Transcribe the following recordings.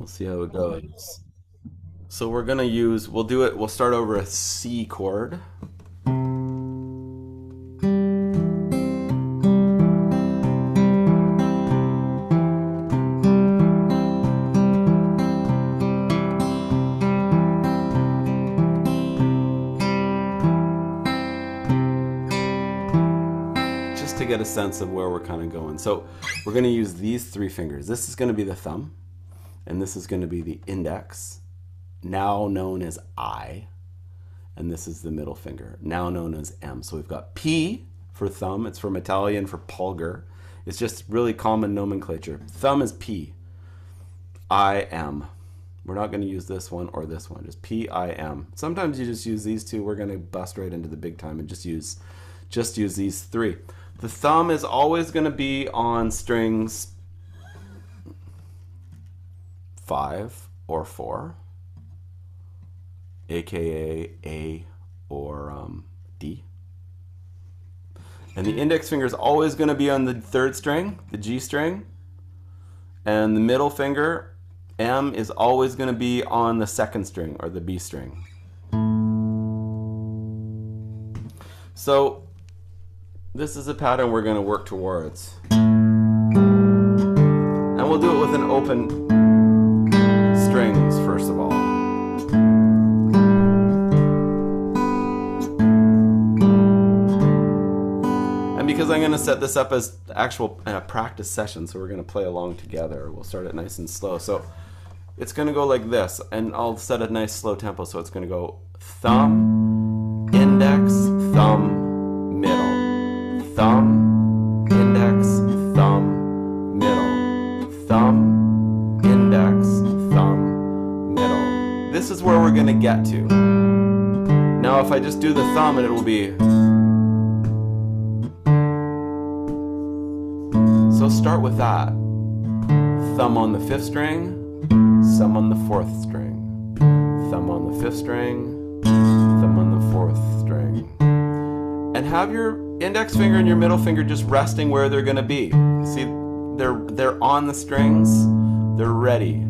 We'll see how it goes. So we're gonna use, we'll do it, we'll start over a C chord. Just to get a sense of where we're kind of going. So we're gonna use these three fingers. This is gonna be the thumb, and this is gonna be the index, now known as I, and this is the middle finger, now known as M. So we've got P for thumb, it's from Italian for pulgar. It's just really common nomenclature. Thumb is P, I, M. We're not going to use this one or this one, just P, I, M. Sometimes you just use these two. We're going to bust right into the big time and just use these three. The thumb is always going to be on strings 5 or 4. AKA A or D. And the index finger is always going to be on the third string, the G string. And the middle finger, M, is always going to be on the second string or the B string. So this is a pattern we're going to work towards. And we'll do it with an open strings first of all. Because I'm going to set this up as actual practice session, so we're going to play along together. We'll start it nice and slow. So it's going to go like this, and I'll set a nice slow tempo. So it's going to go thumb, index, thumb, middle, thumb, index, thumb, middle, thumb, index, thumb, middle. This is where we're going to get to. Now if I just do the thumb, and it will be. So start with that. Thumb on the 5th string, thumb on the 4th string, thumb on the 5th string, thumb on the 4th string. And have your index finger and your middle finger just resting where they're going to be. See, they're on the strings, they're ready.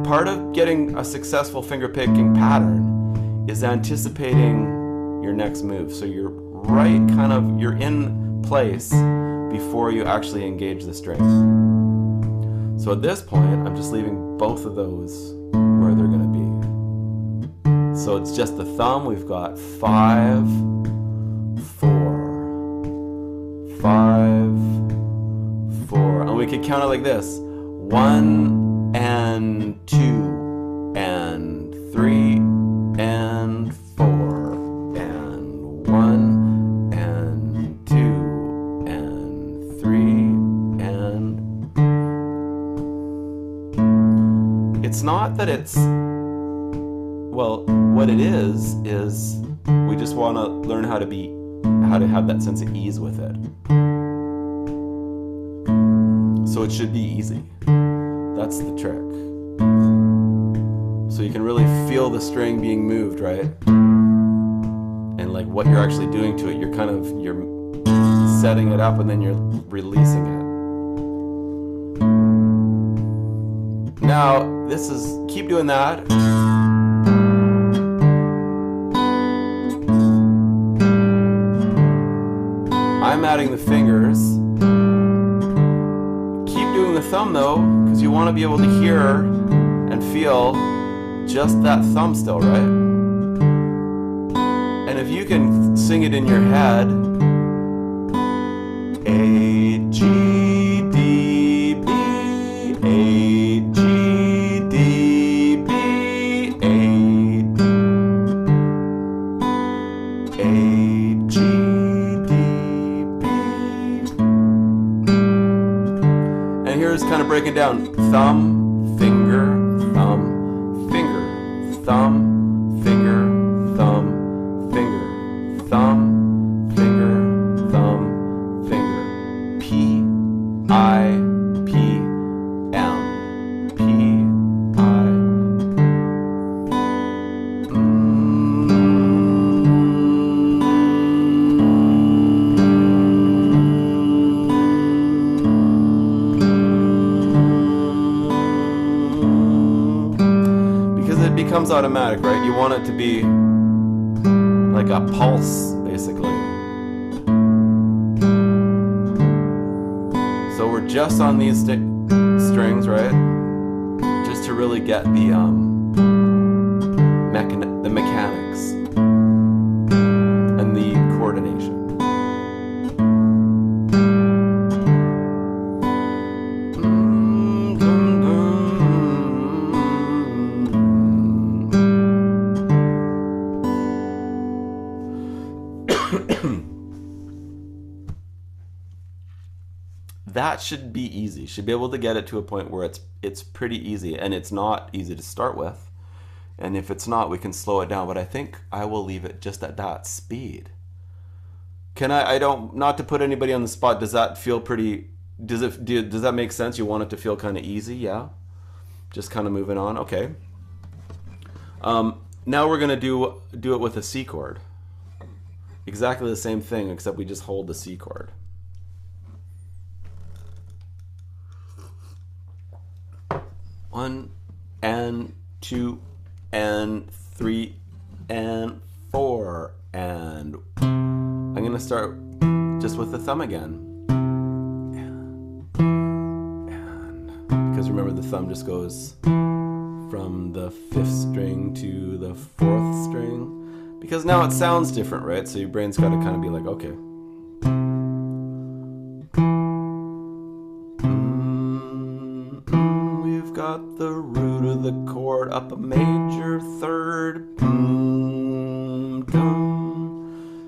Part of getting a successful finger picking pattern is anticipating your next move. So you're right, you're in place before you actually engage the string. So at this point, I'm just leaving both of those where they're going to be. So it's just the thumb. We've got 5, 4, 5, 4. And we could count it like this. 1 and 2 and 3 and 4 and 1. It's not that it's, well, what it is we just want to learn how to have that sense of ease with it. So it should be easy. That's the trick. So you can really feel the string being moved, right? And like what you're actually doing to it, you're setting it up and then you're releasing it. Now, keep doing that. I'm adding the fingers. Keep doing the thumb though, because you want to be able to hear and feel just that thumb still, right? And if you can sing it in your head, A, G, D, B, A, G, kind of breaking down thumb, finger, thumb, finger, thumb, finger, thumb, finger, thumb, finger, thumb, finger. P, I, P, M, P, I. becomes automatic, right? You want it to be like a pulse, basically. So we're just on these strings, right? Just to really get the mechanics and the coordination. That should be easy. Should be able to get it to a point where it's pretty easy, and it's not easy to start with. And if it's not, we can slow it down. But I think I will leave it just at that speed. Can I don't, not to put anybody on the spot, does that feel pretty, does that make sense? You want it to feel kind of easy, yeah? Just kind of moving on, okay. Now we're gonna do it with a C chord. Exactly the same thing, except we just hold the C chord. One and two and three and four, and I'm gonna start just with the thumb again. And because remember, the thumb just goes from the 5th string to the 4th string, because now it sounds different, right? So your brain's got to kind of be like, okay. We've got the root of the chord up a major 3rd. Dum, doom,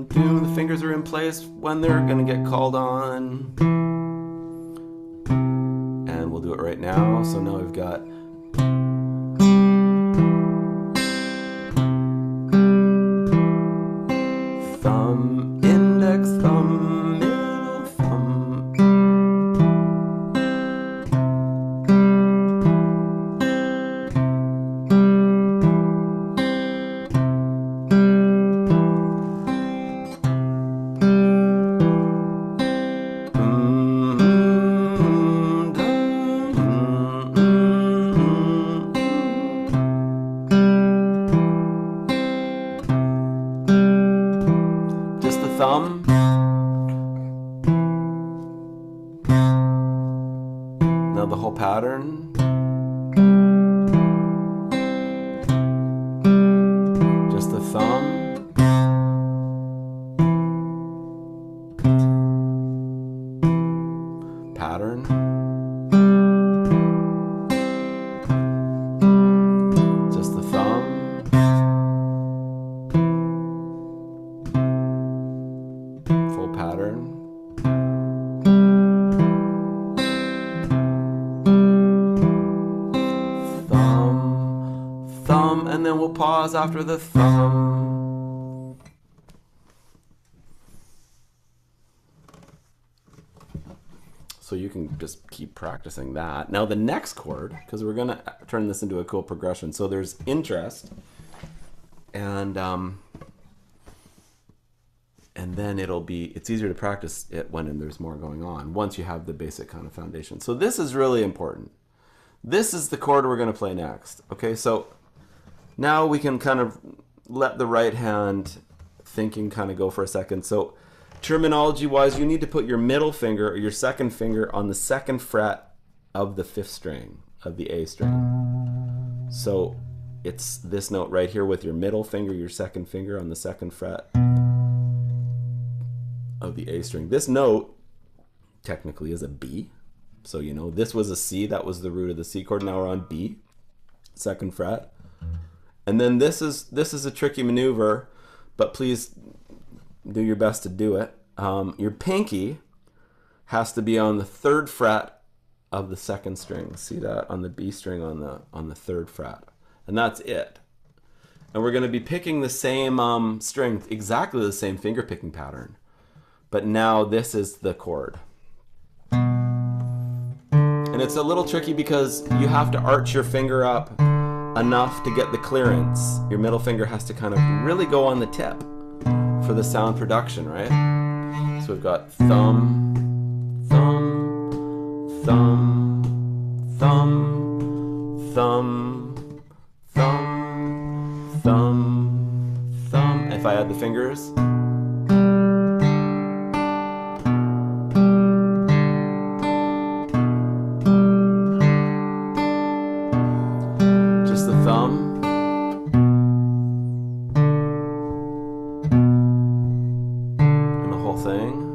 doom. The fingers are in place when they're going to get called on. And we'll do it right now. So now we've got thumb, index, thumb, middle thumb. Thumb. Now the whole pattern. Just the thumb. Pattern. Just the thumb. Pattern. Thumb, thumb, and then we'll pause after the thumb. So you can just keep practicing that. Now the next chord, because we're gonna turn this into a cool progression. So there's interest, and then it's easier to practice it when there's more going on, once you have the basic kind of foundation. So this is really important. This is the chord we're going to play next. Okay, so now we can kind of let the right hand thinking kind of go for a second. So terminology-wise, you need to put your middle finger or your 2nd finger on the 2nd fret of the 5th string of the A string. So it's this note right here with your middle finger, your 2nd finger on the 2nd fret of the A string. This note technically is a B. So you know, this was a C, that was the root of the C chord. Now we're on B, 2nd fret. And then this is a tricky maneuver, but please do your best to do it. Your pinky has to be on the 3rd fret of the 2nd string. See that on the B string on the 3rd fret. And that's it. And we're going to be picking the same string, exactly the same finger picking pattern. But now this is the chord. And it's a little tricky because you have to arch your finger up enough to get the clearance. Your middle finger has to kind of really go on the tip for the sound production, right? So we've got thumb, thumb, thumb, thumb, thumb, thumb, thumb, thumb. If I add the fingers, just the thumb. And the whole thing.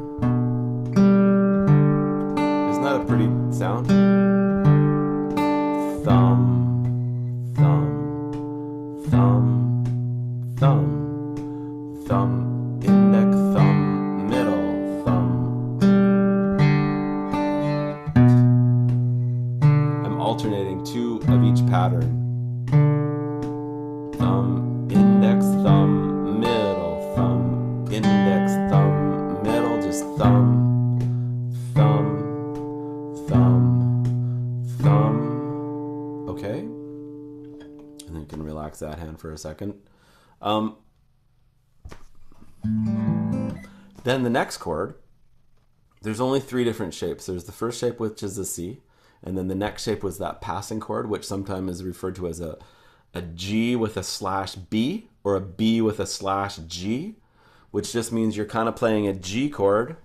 Isn't that a pretty sound? Thumb, thumb, thumb, thumb, thumb, index, thumb, middle, thumb. I'm alternating two of each pattern. Thumb, index, thumb, middle, thumb, index, thumb, middle, just thumb, thumb, thumb, thumb. Okay, and then you can relax that hand for a second. Then the next chord, there's only three different shapes. There's the first shape, which is a C, and then the next shape was that passing chord, which sometimes is referred to as a G with a slash B, or a B with a slash G, which just means you're kind of playing a G chord,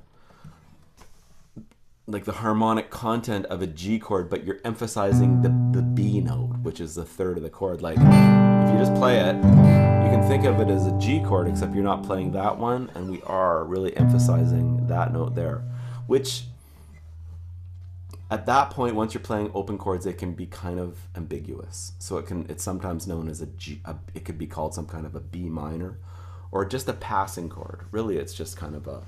like the harmonic content of a G chord, but you're emphasizing the B note, which is the third of the chord. Like, if you just play it, you can think of it as a G chord, except you're not playing that one, and we are really emphasizing that note there, which at that point, once you're playing open chords, it can be kind of ambiguous. So it's sometimes known as it could be called some kind of a B minor, or just a passing chord. Really, it's just kind of a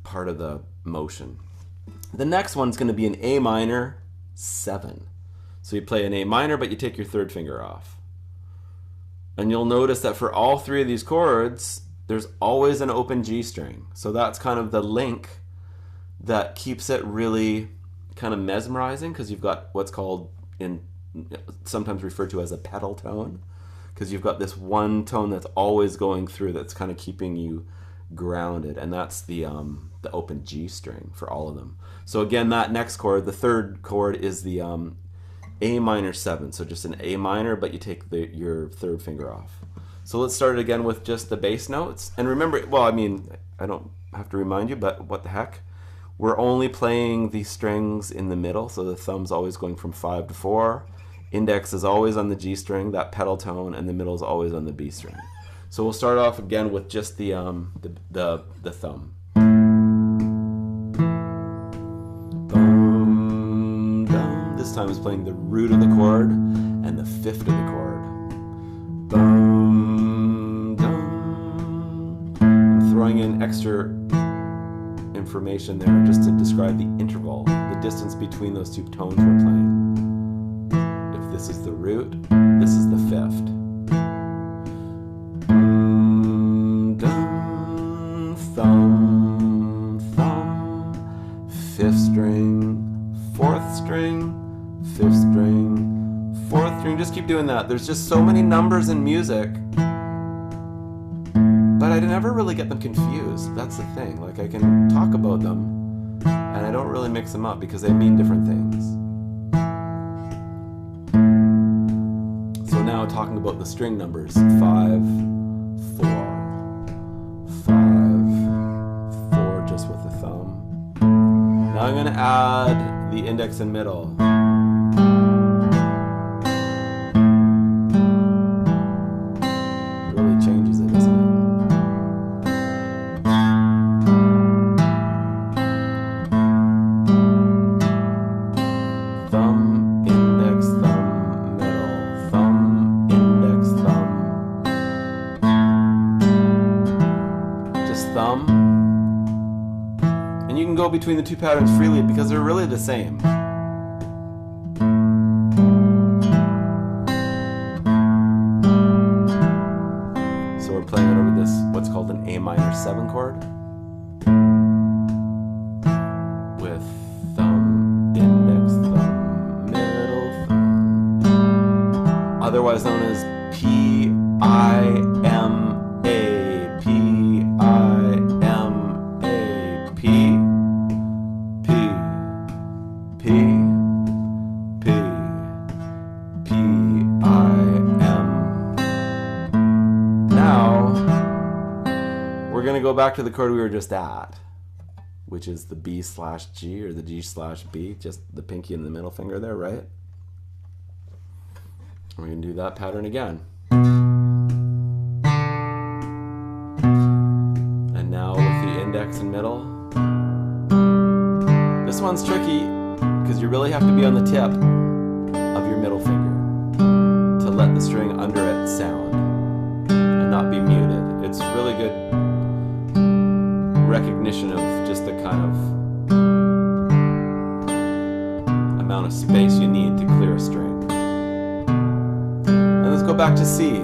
part of the motion. The next one's going to be an A minor 7. So you play an A minor, but you take your third finger off. And you'll notice that for all three of these chords, there's always an open G string. So that's kind of the link that keeps it really kind of mesmerizing, because you've got what's called, sometimes referred to as a pedal tone, because you've got this one tone that's always going through, that's kind of keeping you grounded, and that's the open G string for all of them. So again, that next chord, the third chord, is the A minor 7. So just an A minor, but you take your third finger off. So let's start it again with just the bass notes. And remember, well, I mean, I don't have to remind you, but what the heck? We're only playing the strings in the middle, so the thumb's always going from 5 to 4. Index is always on the G string, that pedal tone, and the middle is always on the B string. So we'll start off again with just the thumb. Boom, dum. This time it's playing the root of the chord and the fifth of the chord. Boom, dum. I'm throwing in extra information there just to describe the interval, the distance between those two tones we're playing. If this is the root, this is the fifth. Thumb, thumb, fifth string, fourth string, fifth string, fourth string. Just keep doing that. There's just so many numbers in music, but I never really get them confused. That's the thing. Like, I can talk about them, and I don't really mix them up because they mean different things. So now talking about the string numbers, 5, 4, 5, 4, just with the thumb. Now I'm going to add the index and middle. It really changes it, doesn't it? Thumb, index, thumb, middle, thumb, index, thumb. Just thumb. And you can go between the two patterns freely because they're really the same. So we're playing it over this, what's called an A minor 7 chord, with thumb, index, thumb, middle, thumb. Otherwise known as P-I-M-A, P-I-M-A, P, P, P, P, back to the chord we were just at, which is the B/G or the G/B, just the pinky and the middle finger there, right? We're going to do that pattern again. And now with the index and middle. This one's tricky because you really have to be on the tip of your middle finger to let the string under it sound and not be muted. It's really good recognition of just the kind of amount of space you need to clear a string. And let's go back to C.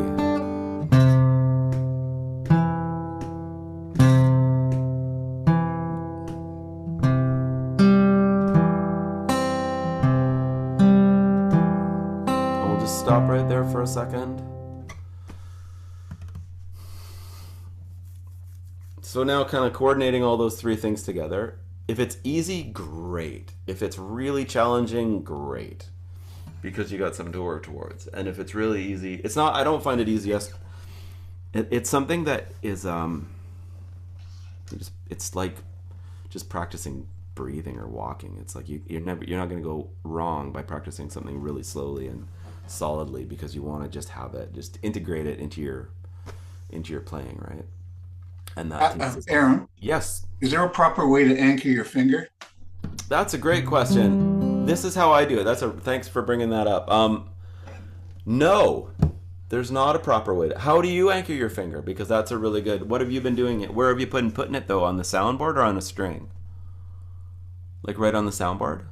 Stop right there for a second. So now kind of coordinating all those three things together. If it's easy, great. If it's really challenging, great. Because you got something to work towards. And if it's really easy, it's not, I don't find it easy. It's something that is, it's like just practicing breathing or walking. It's like you're not going to go wrong by practicing something really slowly and solidly, because you want to just have it, just integrate it into your playing, right? And that Aaron, yes, is there a proper way to anchor your finger? that's a great question. This is how I do it. Thanks for bringing that up. No, there's not a proper way how do you anchor your finger? Because that's a really good, what have you been doing it? Where have you been putting it though? On the soundboard or on a string? Like right on the soundboard?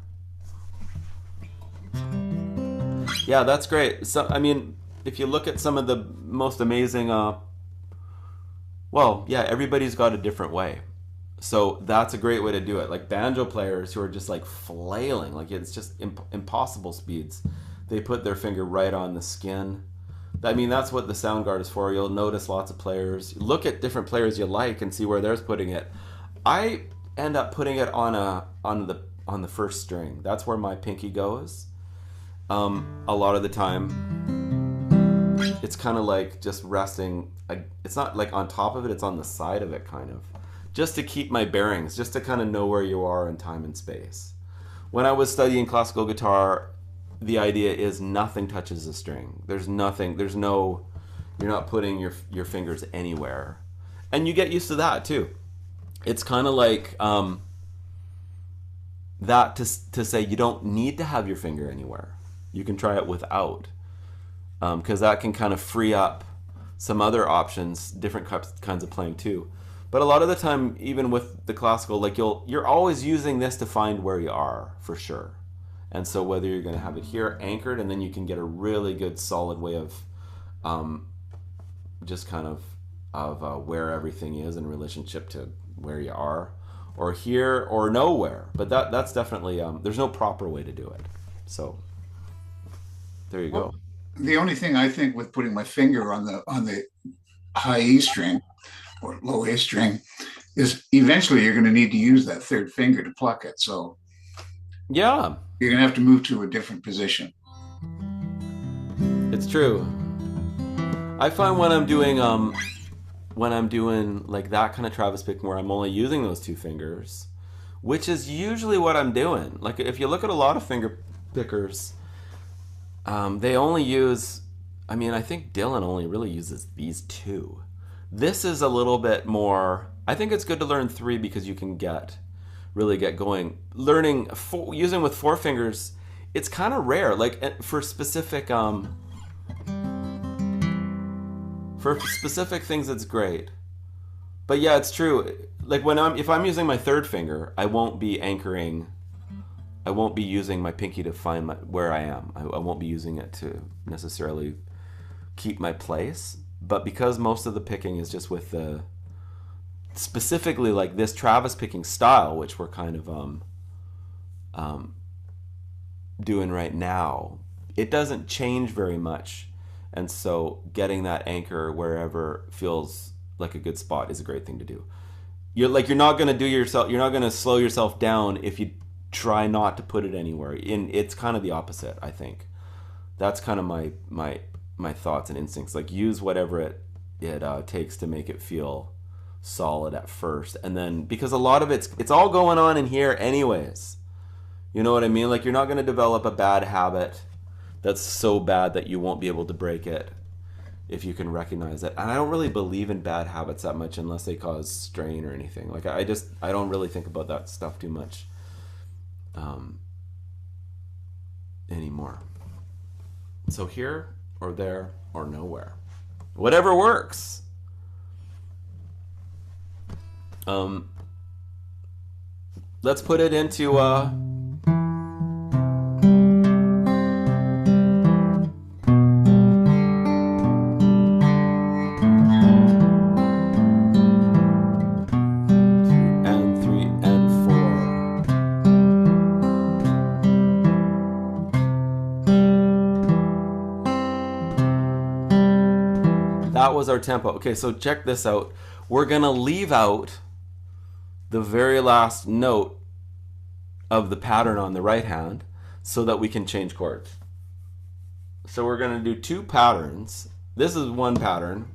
Yeah, that's great. So, I mean, if you look at some of the most amazing, well, yeah, everybody's got a different way. So that's a great way to do it. Like banjo players who are just like flailing, like it's just impossible speeds. They put their finger right on the skin. I mean, that's what the sound guard is for. You'll notice lots of players. Look at different players you like and see where they're putting it. I end up putting it on the first string. That's where my pinky goes. A lot of the time it's kind of like just resting, it's not like on top of it, it's on the side of it, kind of just to keep my bearings, just to kind of know where you are in time and space. When I was studying classical guitar, the idea is nothing touches the string. You're not putting your fingers anywhere, and you get used to that too. It's kind of like that to say you don't need to have your finger anywhere. You can try it without, because that can kind of free up some other options, different kinds of playing too. But a lot of the time, even with the classical, like you're always using this to find where you are for sure. And so whether you're going to have it here anchored, and then you can get a really good solid way of just kind of where everything is in relationship to where you are, or here or nowhere. But that's definitely there's no proper way to do it. So there you go. The only thing I think with putting my finger on the high E string or low A string is eventually you're going to need to use that third finger to pluck it. So yeah, you're going to have to move to a different position. It's true. I find when I'm doing like that kind of Travis picking where I'm only using those two fingers, which is usually what I'm doing. Like if you look at a lot of finger pickers, they only use, I mean, I think Dylan only really uses these two. This is a little bit more, I think it's good to learn three because you can really get going. Learning, using with four fingers, it's kind of rare. Like for specific things, it's great. But yeah, it's true. Like if I'm using my third finger, I won't be using my pinky to find where I am. I won't be using it to necessarily keep my place. But because most of the picking is just with specifically like this Travis picking style, which we're kind of doing right now, it doesn't change very much. And so getting that anchor wherever feels like a good spot is a great thing to do. You're not going to slow yourself down if you try not to put it anywhere. It's kind of the opposite, I think. That's kind of my thoughts and instincts. Like use whatever it takes to make it feel solid at first, and then because a lot of it's all going on in here anyways. You know what I mean? Like, you're not going to develop a bad habit that's so bad that you won't be able to break it if you can recognize it. And I don't really believe in bad habits that much unless they cause strain or anything. Like, I don't really think about that stuff too much anymore. So here or there or nowhere, whatever works. Let's put it into that was our tempo. Okay, so check this out. We're gonna leave out the very last note of the pattern on the right hand so that we can change chords. So we're gonna do two patterns. This is one pattern.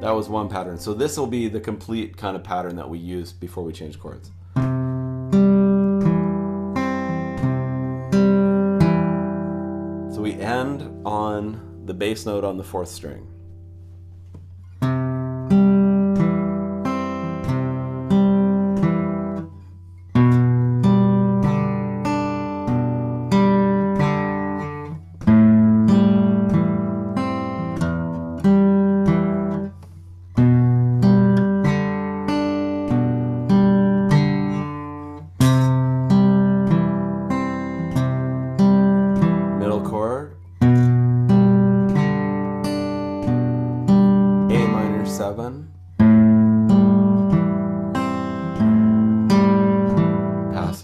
That was one pattern. So this will be the complete kind of pattern that we use before we change chords. We end on the bass note on the 4th string.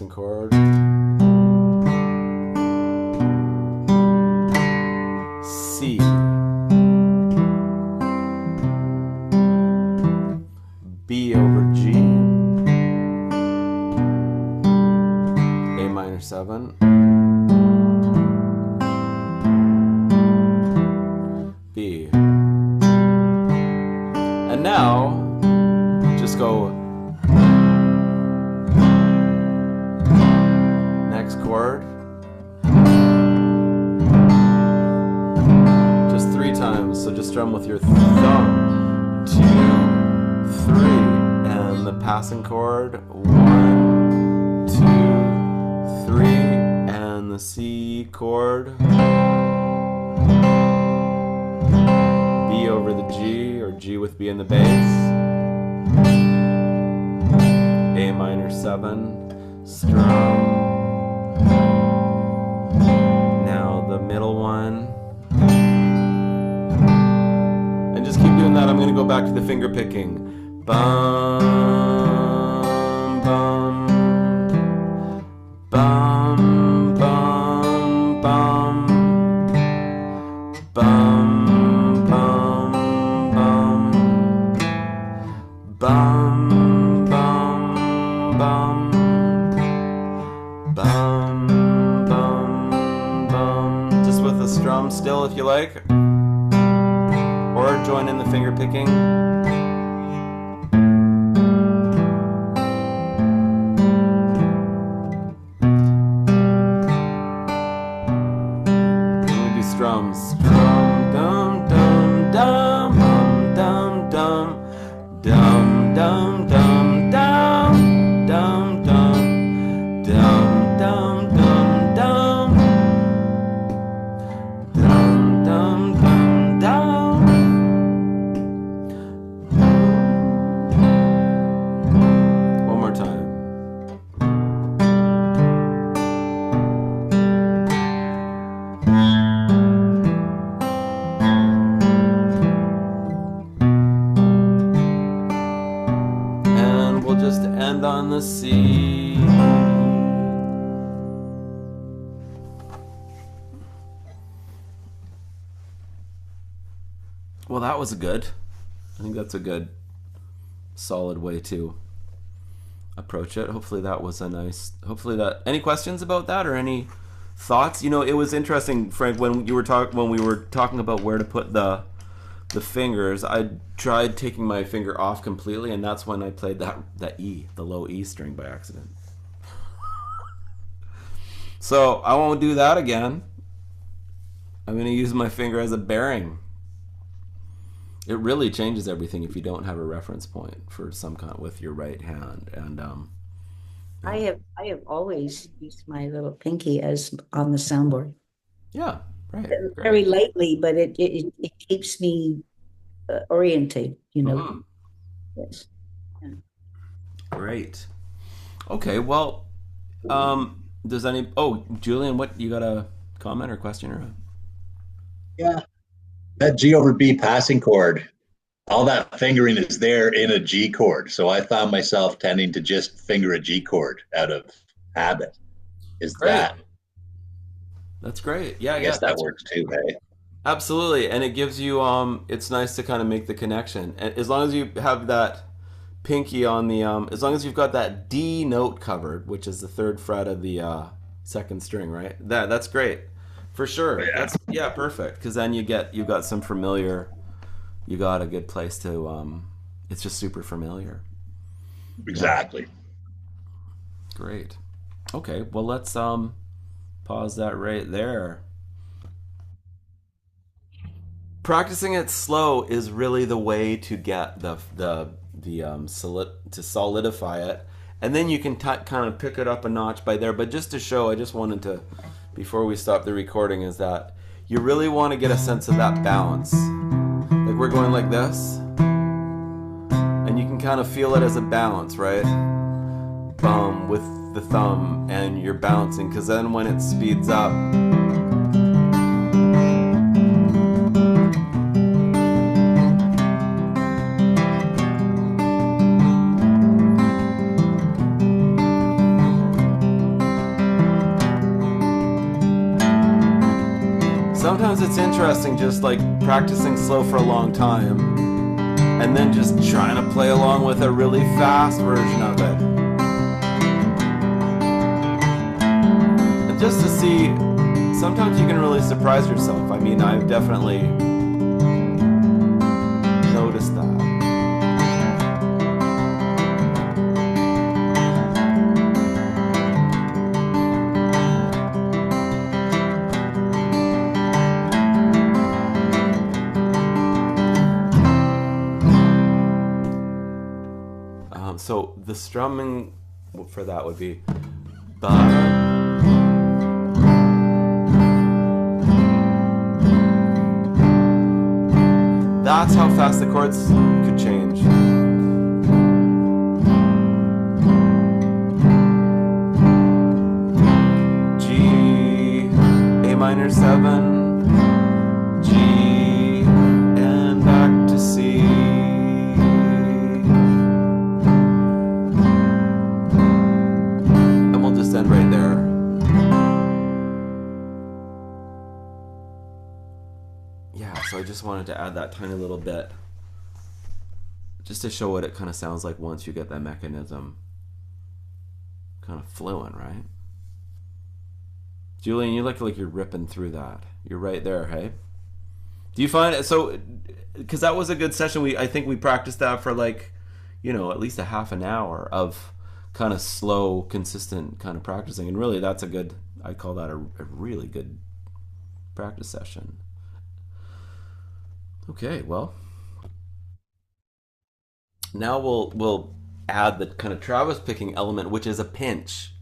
Chord, C, B over G, A minor 7, B, and now just go chord, just 3 times. So just strum with your thumb, 2, 3, and the passing chord, 1, 2, 3, and the C chord, B over the G, or G with B in the bass, A minor 7, strum. Now the middle one. And just keep doing that. I'm going to go back to the finger picking. Bum, bum, bum, bum, bum, bum, bum, bum, bum, bum, bum. Bum, bum, bum. Just with the strum still if you like. Or join in the finger picking. And we do strums. Strum, dum, dum, dum, dum, dum, dum, dum, dum, dum, dum, dum, dum. Dum dum dum dum dum dum dum. One more time. And we'll just end on the C. Well, that was good. I think that's a good, solid way to approach it. Hopefully that was a nice, any questions about that or any thoughts? You know, it was interesting, Frank, when we were talking about where to put the the fingers, I tried taking my finger off completely, and that's when I played that E, the low E string by accident. So I won't do that again. I'm going to use my finger as a bearing. It really changes everything if you don't have a reference point for some kind with your right hand. And I have always used my little pinky as on the soundboard. yeah, right, great. Very lightly, but it keeps me oriented, you know. Mhm. Yes. Yeah. Great. Okay, well, does any? Oh, Julian, what you got a comment or question or? Yeah. That G over B passing chord, all that fingering is there in a G chord. So I found myself tending to just finger a G chord out of habit. Is Great. that, That's great. Yeah, I yeah, guess that that's works too, hey? absolutely, and it gives you it's nice to kind of make the connection, and as long as you have that pinky on the as long as you've got that D note covered, which is the third fret of the second string, right? That's great, for sure. Yeah. That's yeah, perfect, because then you've got some familiar, you got a good place to it's just super familiar. Exactly. Great. Okay, well let's pause that right there. Practicing it slow is really the way to get to solidify it, and then you can kind of pick it up a notch by there. But just to show, I just wanted to, before we stop the recording, is that you really want to get a sense of that bounce. Like we're going like this, and you can kind of feel it as a bounce, right? With the thumb, and you're bouncing, because then when it speeds up. Sometimes it's interesting just like practicing slow for a long time and then just trying to play along with a really fast version of it. And just to see, sometimes you can really surprise yourself. I mean, I've definitely noticed that. So the strumming for that would be ba. That's how fast the chords could change. G, A minor 7, G, and back to C. End right there. Yeah, so I just wanted to add that tiny little bit just to show what it kind of sounds like once you get that mechanism kind of fluent, right? Julian, you look like you're ripping through that. You're right there, hey? Do you find it so? Because that was a good session. I think we practiced that for like, at least a half an hour of kind of slow, consistent kind of practicing, and really that's I call that a really good practice session. Okay, well, now we'll add the kind of Travis picking element, which is a pinch.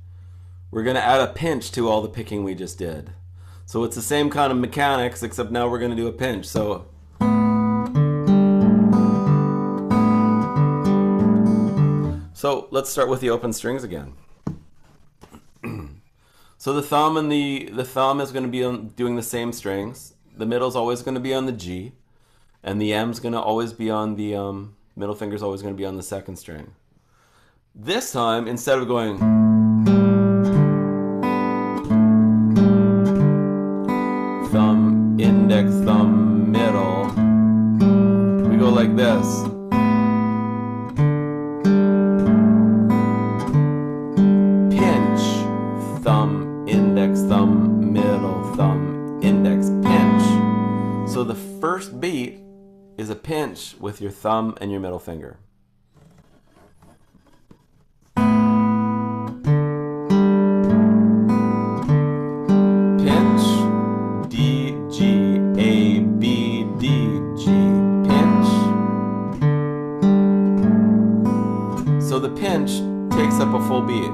We're going to add a pinch to all the picking we just did. So it's the same kind of mechanics, except now we're going to do a pinch. So let's start with the open strings again. So the thumb and the thumb is going to be doing the same strings. The middle is always going to be on the G, and the M's going to always be on the middle finger is always going to be on the second string. This time, instead of going thumb, index, thumb, middle, we go like this. Thumb, index, thumb, middle, thumb, index, pinch. So the first beat is a pinch with your thumb and your middle finger. Pinch, D, G, A, B, D, G, pinch. So the pinch takes up a full beat.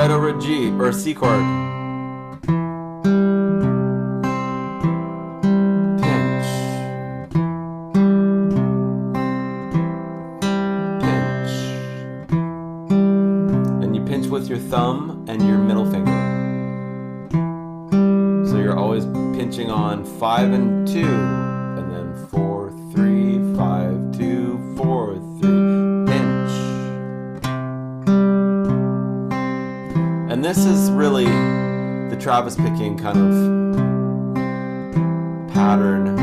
Over a G or a C chord. Pinch. Pinch. And you pinch with your thumb and your middle finger. So you're always pinching on 5 and 2, and then 4, 3, 5, 2, 4, 3. And this is really the Travis picking kind of pattern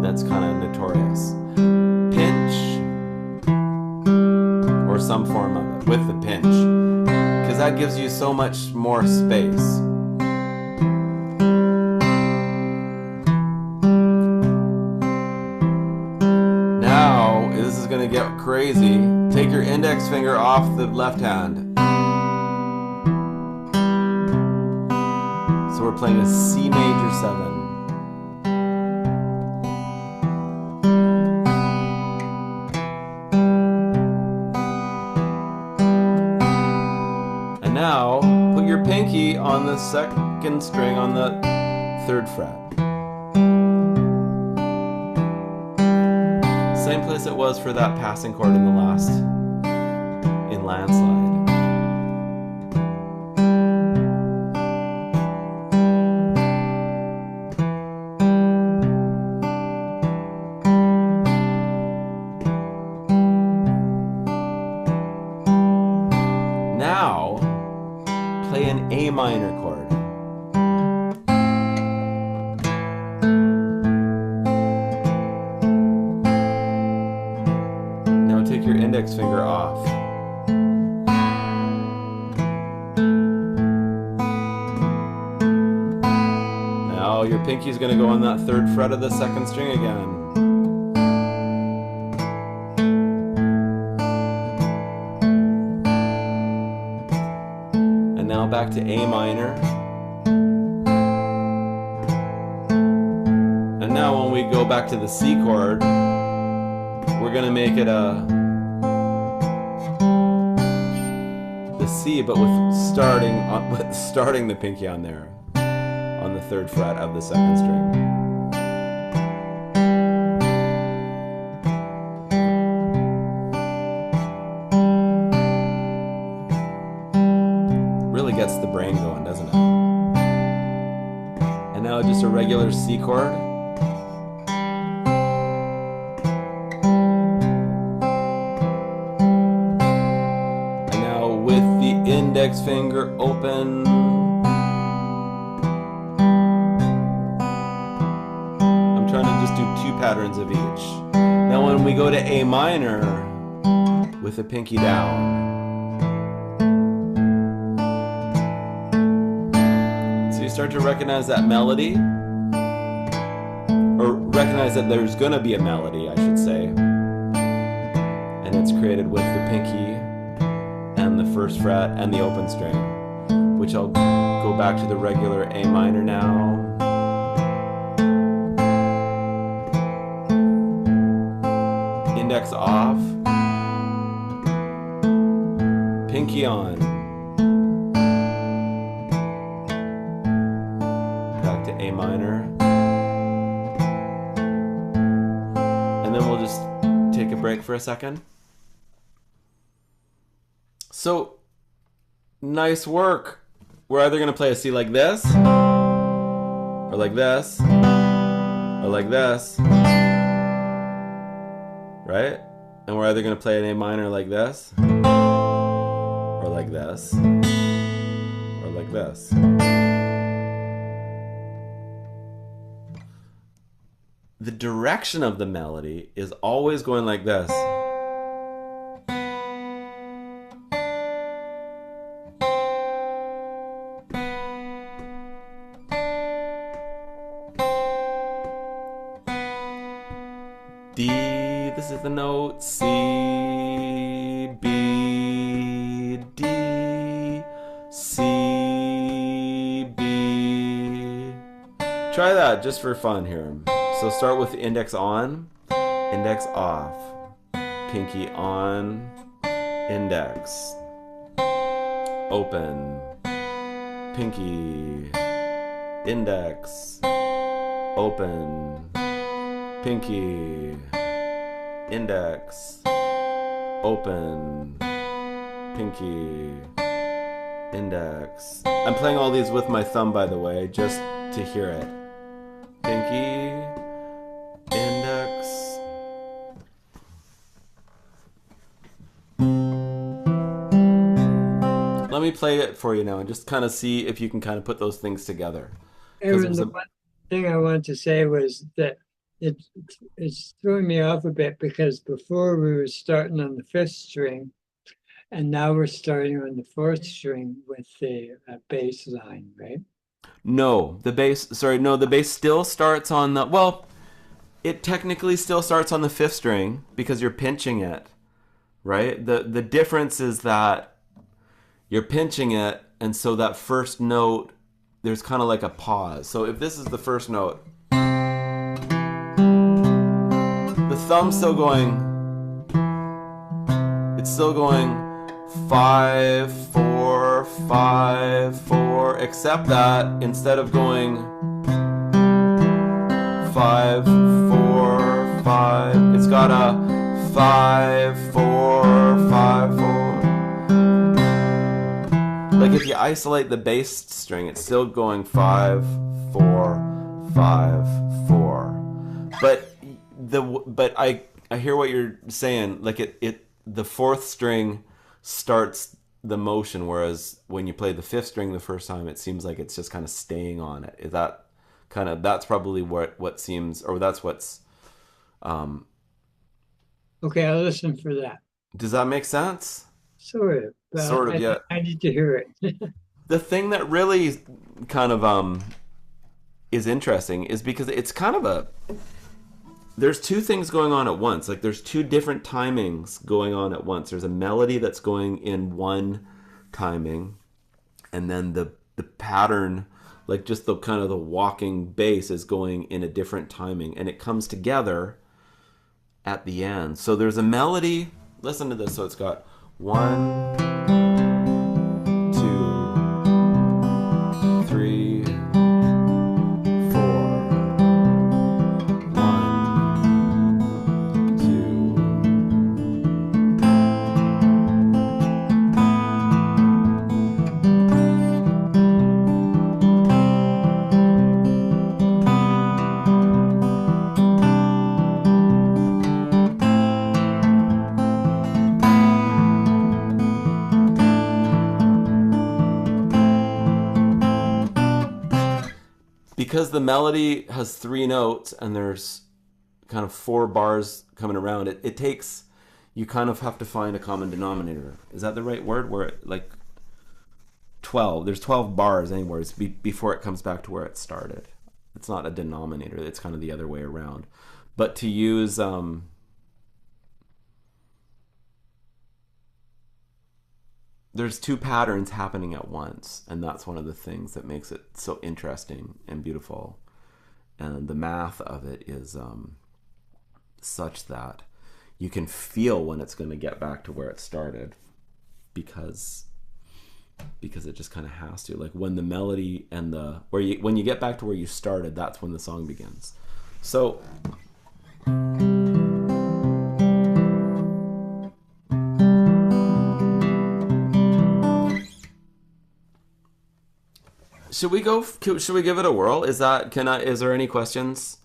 that's kind of notorious. Pinch, or some form of it, with the pinch, because that gives you so much more space. Now, this is going to get crazy. Take your index finger off the left hand. So we're playing a C major 7. And now, put your pinky on the second string on the 3rd fret. Same place it was for that passing chord in the last, in Landslide. Now, play an A minor chord. Take your index finger off. Now your pinky is going to go on that 3rd fret of the 2nd string again. And now back to A minor. And now when we go back to the C chord, we're going to make it the C, but with starting the pinky on there, on the 3rd fret of the 2nd string. Really gets the brain going, doesn't it? And now just a regular C chord. Index finger open. I'm trying to just do 2 patterns of each. Now when we go to A minor with the pinky down, so you start to recognize that melody, or recognize that there's gonna be a melody, I should say, and it's created with the pinky and the 1st fret and the open string, which I'll go back to the regular A minor now. Index off, pinky on, back to A minor, and then we'll just take a break for a second. So, nice work. We're either going to play a C like this, or like this, or like this, right? And we're either going to play an A minor like this, or like this. like this. The direction of the melody is always going like this. D, this is the note, C, B, D, C, B. Try that just for fun here. So start with the index on, index off, pinky on, index, open, pinky, index, open, pinky, index, open, pinky, index. I'm playing all these with my thumb, by the way, just to hear it. Pinky, index. Let me play it for you now and just kind of see if you can kind of put those things together. Aaron, the one thing I wanted to say was that it's throwing me off a bit because before we were starting on the fifth string, and now we're starting on the fourth string with the bass line, right? No, the bass still starts on the, well, it technically still starts on the fifth string because you're pinching it, right? The difference is that you're pinching it, and so that first note, there's kind of like a pause. So if this is the first note, the thumb's still going, it's still going 5, 4, 5, 4, except that instead of going 5, 4, 5, it's got a 5, 4, 5, 4. Like if you isolate the bass string, it's still going 5, 4, 5, 4. But I hear what you're saying. Like the fourth string starts the motion, whereas when you play the fifth string the first time, it seems like it's just kind of staying on it. Is that kind of, that's probably what seems, or that's what's Okay, I'll listen for that. Does that make sense? Sort of. Sort of, yeah. I need to hear it. The thing that really kind of is interesting is because it's kind of there's two things going on at once. Like there's two different timings going on at once. There's a melody that's going in one timing, and then the pattern, like just the kind of the walking bass, is going in a different timing, and it comes together at the end. So there's a melody. Listen to this. So it's got 1, 2, 3, 4. 1, 2. Because the melody has 3 notes and there's kind of 4 bars coming around, it takes, you kind of have to find a common denominator. Is that the right word? Where it, like 12, there's 12 bars anywhere before it comes back to where it started. It's not a denominator, it's kind of the other way around. But to use there's 2 patterns happening at once, and that's one of the things that makes it so interesting and beautiful. And the math of it is such that you can feel when it's going to get back to where it started, because it just kind of has to. Like when the melody and when you get back to where you started, that's when the song begins. So should we give it a whirl? Is there any questions?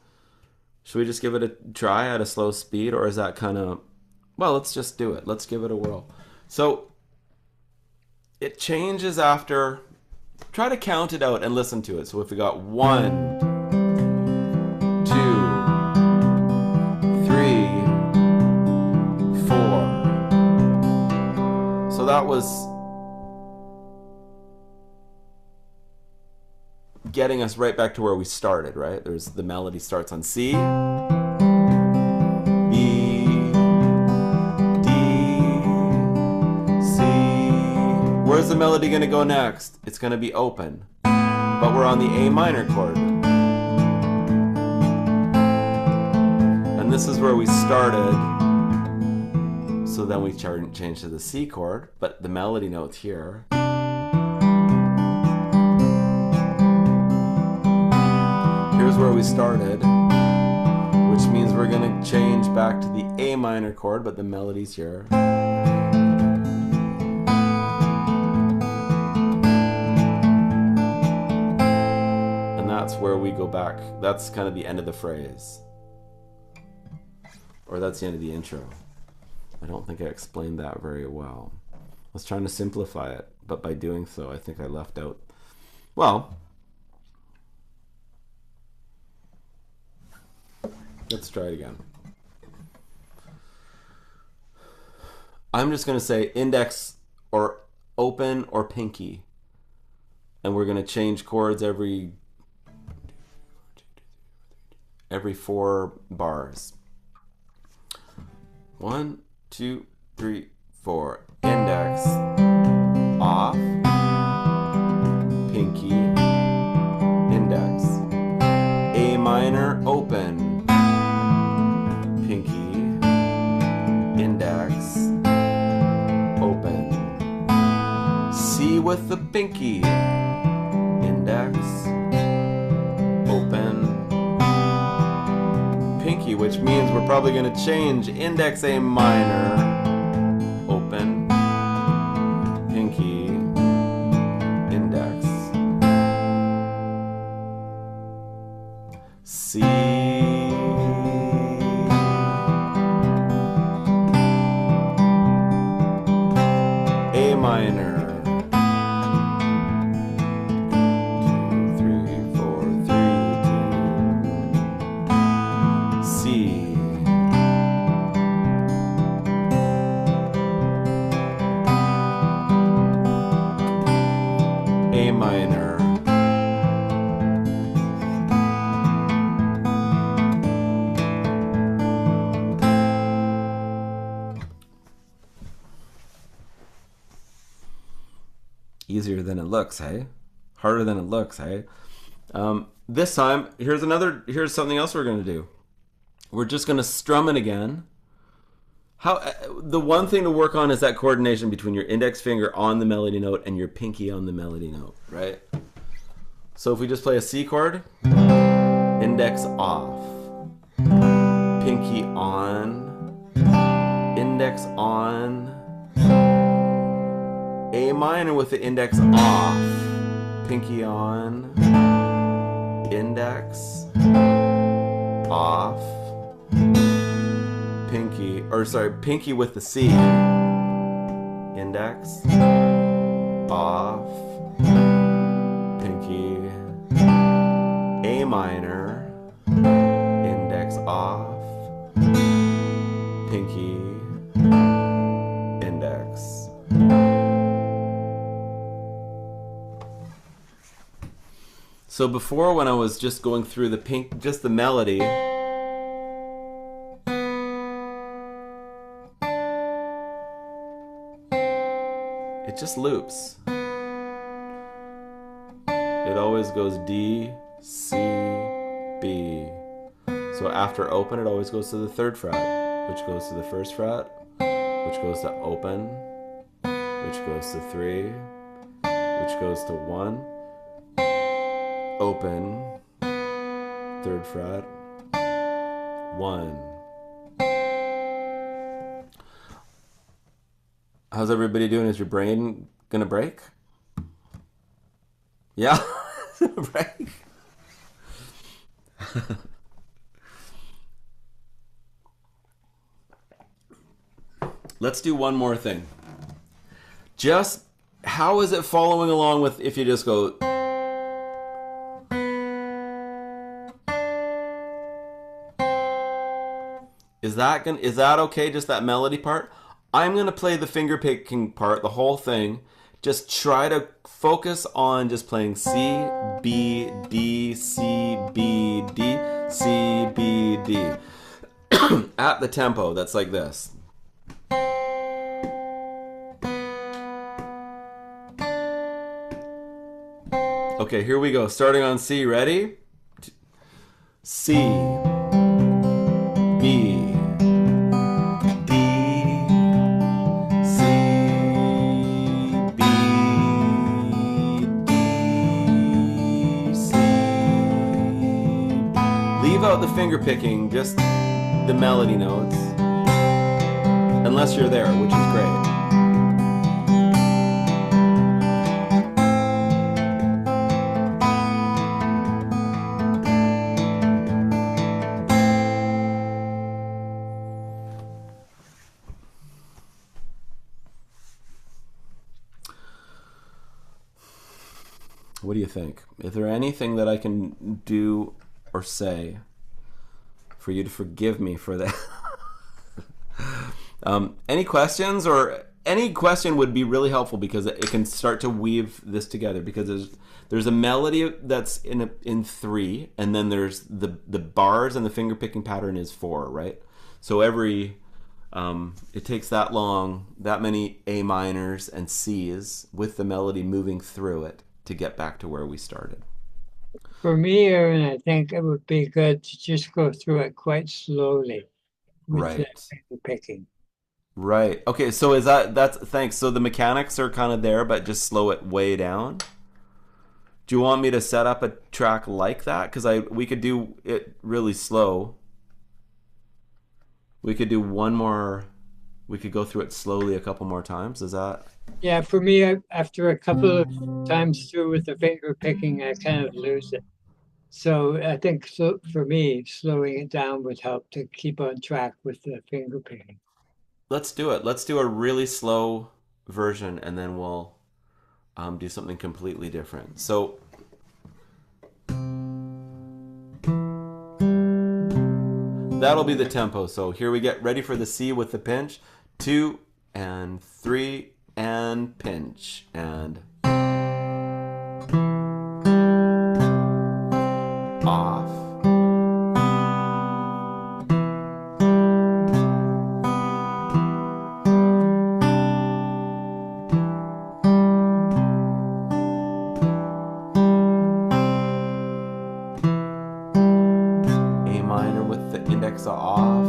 Should we just give it a try at a slow speed, or is that kind of, well, let's just do it. Let's give it a whirl. So it changes after try to count it out and listen to it. So if we got 1, 2, 3, 4. So that was getting us right back to where we started, right? There's the melody starts on C, B, D, C. Where's the melody going to go next? It's going to be open, but we're on the A minor chord. And this is where we started. So then we change to the C chord, but the melody note's here. Here's where we started, which means we're going to change back to the A minor chord, but the melody's here. And that's where we go back. That's kind of the end of the phrase. Or that's the end of the intro. I don't think I explained that very well. I was trying to simplify it, but by doing so, I think I left out, well, let's try it again. I'm just going to say index or open or pinky. And we're going to change chords every 4 bars. 1, 2, 3, 4. Index, off, pinky, index. A minor, open, pinky, index, open. C with the pinky, index, open, pinky, which means we're probably going to change index A minor, open, pinky, index, C, A minor, 2, 3, 4, 3, 2, C, A minor, easier than it looks, hey? Harder than it looks, hey? This time, here's something else we're going to do. We're just going to strum it again. The one thing to work on is that coordination between your index finger on the melody note and your pinky on the melody note, right? So if we just play a C chord, index off, pinky on, index on, A minor with the index off, pinky on, index, off, pinky, pinky with the C, index, off, pinky, A minor, index off, pinky, index. So before, when I was just going through just the melody, it just loops. It always goes D, C, B. So after open, it always goes to the 3rd fret, which goes to the 1st fret, which goes to open, which goes to 3, which goes to 1, open, 3rd fret, 1. How's everybody doing? Is your brain gonna break? Yeah? Break? Let's do one more thing. Just how is it following along with if you just go? Is that okay? Just that melody part? I'm gonna play the finger picking part, the whole thing. Just try to focus on just playing C, B, D, C, B, D, C, B, D. At the tempo that's like this. Okay, here we go. Starting on C. Ready? C, B, D, C, B, D, C. Leave out the finger picking, just the melody notes. Unless you're there, which is great. What do you think? Is there anything that I can do or say for you to forgive me for that? Any questions? Or any question would be really helpful because it can start to weave this together, because there's a melody that's in 3, and then there's the bars, and the finger picking pattern is 4, right? So every it takes that long, that many A minors and C's with the melody moving through it to get back to where we started. For me, Aaron, I think it would be good to just go through it quite slowly with the Right. finger picking. Right. Okay, so that's thanks. So the mechanics are kind of there, but just slow it way down. Do you want me to set up a track like that? Because we could do it really slow. We could do one more. We could go through it slowly a couple more times. Is that? Yeah, for me, after a couple of times through with the finger picking, I kind of lose it. So I think for me, slowing it down would help to keep on track with the finger picking. Let's do it. Let's do a really slow version, and then we'll do something completely different. So that'll be the tempo. So here we get ready for the C with the pinch. 2 and 3 and pinch and off. A minor with the index off.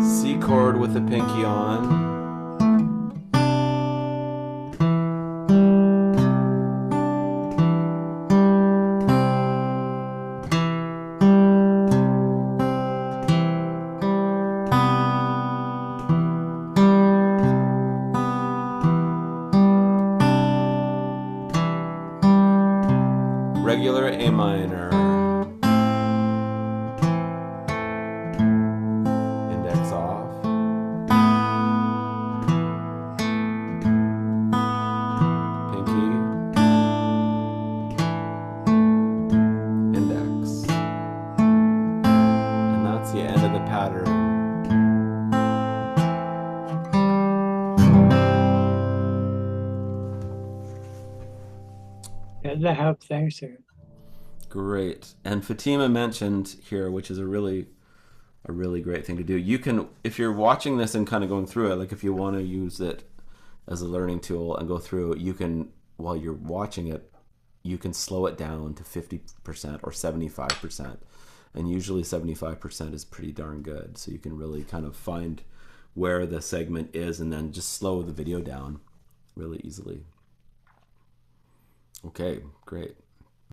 C chord with the pinky on. Regular A minor. Index off. Pinky. Index. And that's the end of the pattern. Yeah, that helps. Thanks, Aaron. Great. And Fatima mentioned here, which is a really great thing to do. You can, if you're watching this and kind of going through it, like if you want to use it as a learning tool and go through it, you can, while you're watching it, you can slow it down to 50% or 75%. And usually 75% is pretty darn good. So you can really kind of find where the segment is and then just slow the video down really easily. Okay, great.